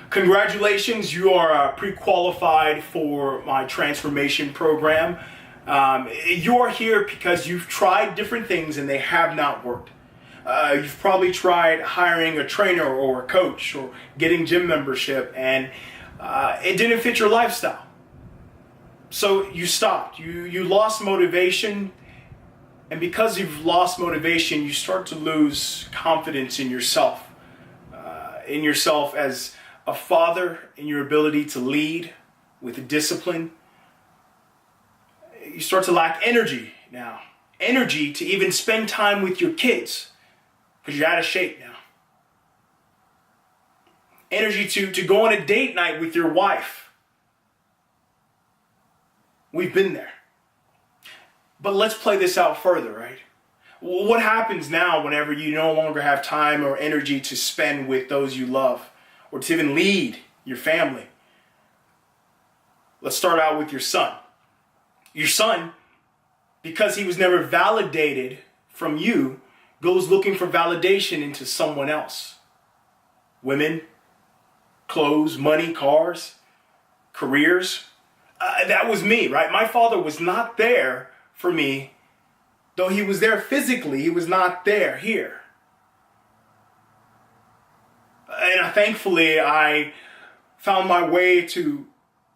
Congratulations, you are pre-qualified for my transformation program. You're here because you've tried different things and they have not worked. You've probably tried hiring a trainer or a coach or getting gym membership and it didn't fit your lifestyle. So you stopped, you lost motivation, and because you've lost motivation, you start to lose confidence in yourself as a father, in your ability to lead with discipline. You start to lack energy now. Energy to even spend time with your kids because you're out of shape now. Energy to go on a date night with your wife. We've been there. But let's play this out further, right? What happens now whenever you no longer have time or energy to spend with those you love or to even lead your family? Let's start out with your son. Your son, because he was never validated from you, goes looking for validation into someone else. Women, clothes, money, cars, careers. That was me, right? My father was not there for me. Though he was there physically, he was not there here. And thankfully, I found my way to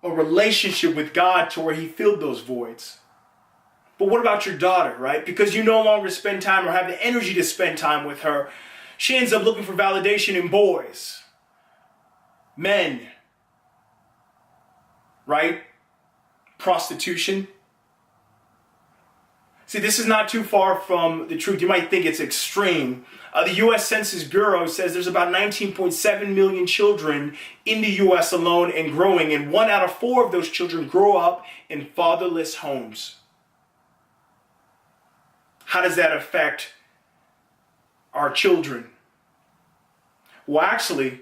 a relationship with God to where he filled those voids. But what about your daughter, right? Because you no longer spend time or have the energy to spend time with her, she ends up looking for validation in boys, men, right? Prostitution. See, this is not too far from the truth. You might think it's extreme. The U.S. Census Bureau says there's about 19.7 million children in the U.S. alone and growing, and 1 out of 4 of those children grow up in fatherless homes. How does that affect our children? Well, actually,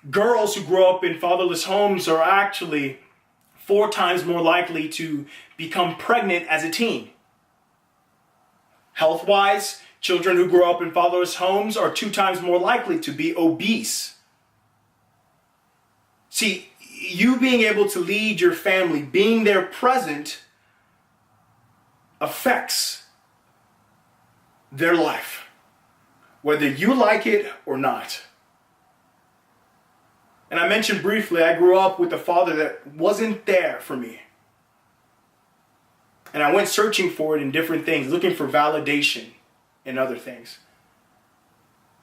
girls who grow up in fatherless homes are actually 4 times more likely to become pregnant as a teen. Health-wise, children who grow up in fatherless homes are 2 times more likely to be obese. See, you being able to lead your family, being there present, affects their life, whether you like it or not. And I mentioned briefly, I grew up with a father that wasn't there for me. And I went searching for it in different things, looking for validation in other things.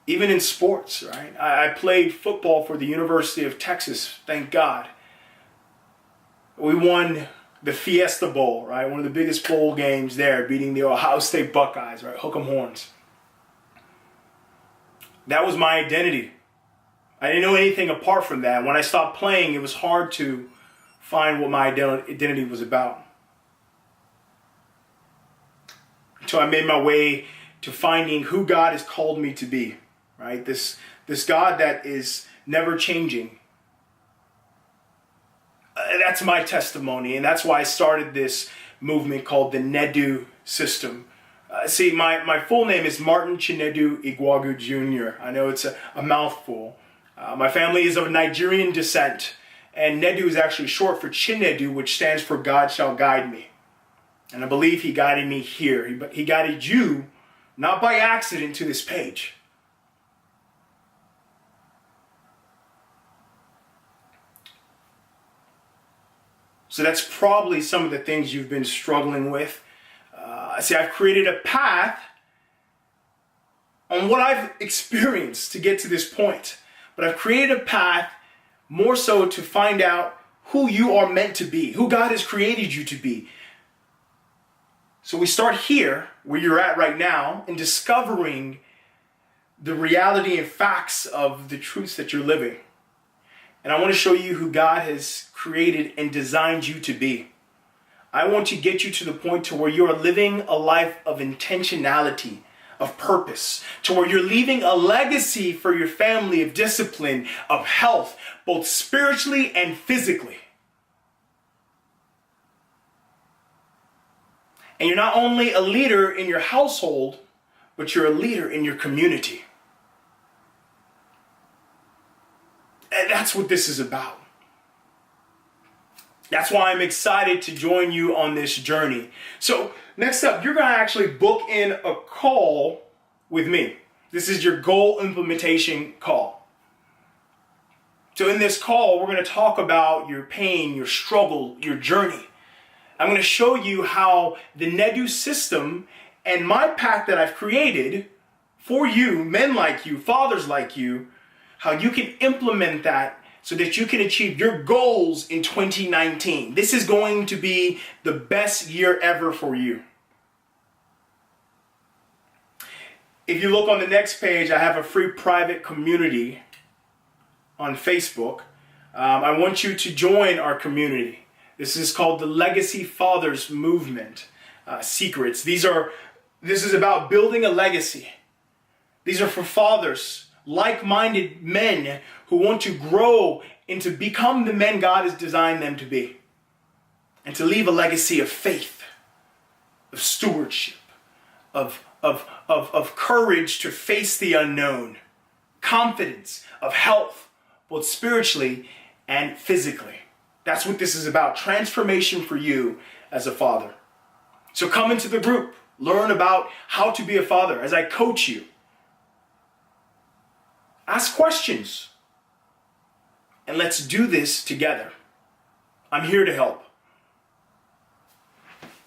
Even in sports, right? I played football for the University of Texas, thank God. We won the Fiesta Bowl, right? One of the biggest bowl games there, beating the Ohio State Buckeyes, right? Hook 'em horns. That was my identity. I didn't know anything apart from that. When I stopped playing, it was hard to find what my identity was about. Until I made my way to finding who God has called me to be, right? This God that is never changing. That's my testimony, and that's why I started this movement called the Nedu System. See, my full name is Martin Chinedu Igwagu Jr. I know it's a mouthful. My family is of Nigerian descent, and Nedu is actually short for Chinedu, which stands for God shall guide me. And I believe he guided me here. He guided you, not by accident, to this page. So that's probably some of the things you've been struggling with. See, I've created a path on what I've experienced to get to this point. But I've created a path more so to find out who you are meant to be, who God has created you to be. So we start here, where you're at right now, in discovering the reality and facts of the truths that you're living. And I want to show you who God has created and designed you to be. I want to get you to the point to where you are living a life of intentionality, of purpose, to where you're leaving a legacy for your family of discipline, of health, both spiritually and physically. And you're not only a leader in your household, but you're a leader in your community. And that's what this is about. That's why I'm excited to join you on this journey. So next up, you're going to actually book in a call with me. This is your goal implementation call. So in this call, we're going to talk about your pain, your struggle, your journey. I'm going to show you how the Nedu system and my path that I've created for you, men like you, fathers like you, how you can implement that so that you can achieve your goals in 2019. This is going to be the best year ever for you. If you look on the next page, I have a free private community on Facebook. I want you to join our community. This is called the Legacy Fathers Movement. Secrets. This is about building a legacy. These are for fathers, like-minded men who want to grow and to become the men God has designed them to be. And to leave a legacy of faith, of stewardship, of courage to face the unknown, confidence, of health, both spiritually and physically. That's what this is about, transformation for you as a father. So come into the group, learn about how to be a father as I coach you. Ask questions, and let's do this together. I'm here to help.